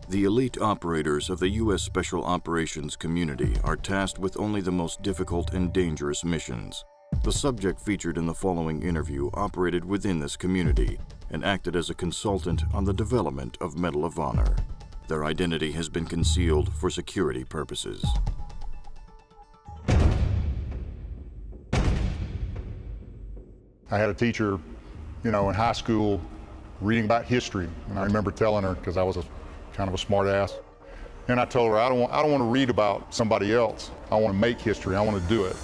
The elite operators of the U.S. Special Operations community are tasked with only the most difficult and dangerous missions. The subject featured in the following interview operated within this community and acted as a consultant on the development of Medal of Honor. Their identity has been concealed for security purposes. I had a teacher, in high school reading about history, and I remember telling her, because I was kind of a smart ass, and I told her, I don't want to read about somebody else. I want to make history. I want to do it.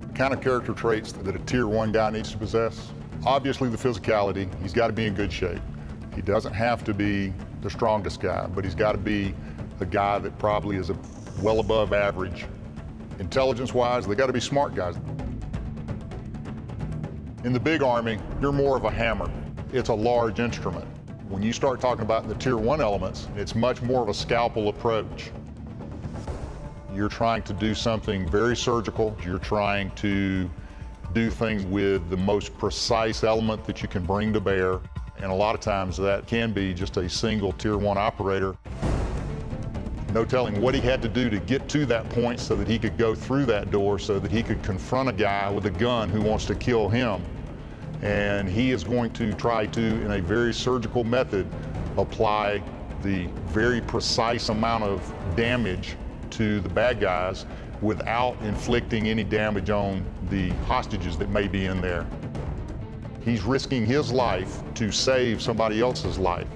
The kind of character traits that a Tier 1 guy needs to possess: obviously the physicality. He's got to be in good shape. He doesn't have to be the strongest guy, but he's got to be a guy that probably is well above average. Intelligence-wise, they got to be smart guys. In the big Army, you're more of a hammer. It's a large instrument. When you start talking about the Tier 1 elements, it's much more of a scalpel approach. You're trying to do something very surgical. You're trying to do things with the most precise element that you can bring to bear. And a lot of times that can be just a single Tier 1 operator. No telling what he had to do to get to that point so that he could go through that door, so that he could confront a guy with a gun who wants to kill him. And he is going to try to, in a very surgical method, apply the very precise amount of damage to the bad guys without inflicting any damage on the hostages that may be in there. He's risking his life to save somebody else's life.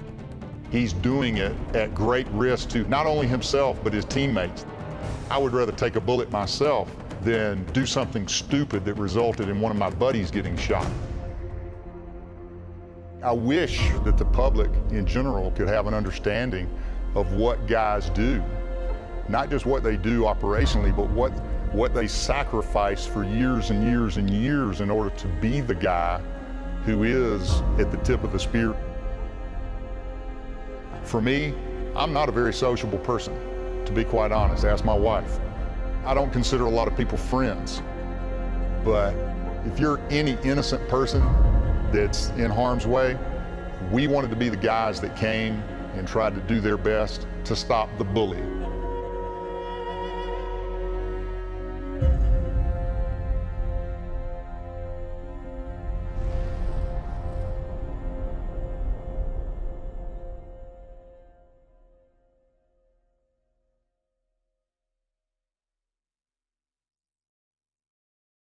He's doing it at great risk to not only himself, but his teammates. I would rather take a bullet myself than do something stupid that resulted in one of my buddies getting shot. I wish that the public in general could have an understanding of what guys do. Not just what they do operationally, but what they sacrifice for years and years and years in order to be the guy who is at the tip of the spear. For me, I'm not a very sociable person, to be quite honest. Ask my wife. I don't consider a lot of people friends. But if you're any innocent person that's in harm's way, we wanted to be the guys that came and tried to do their best to stop the bully.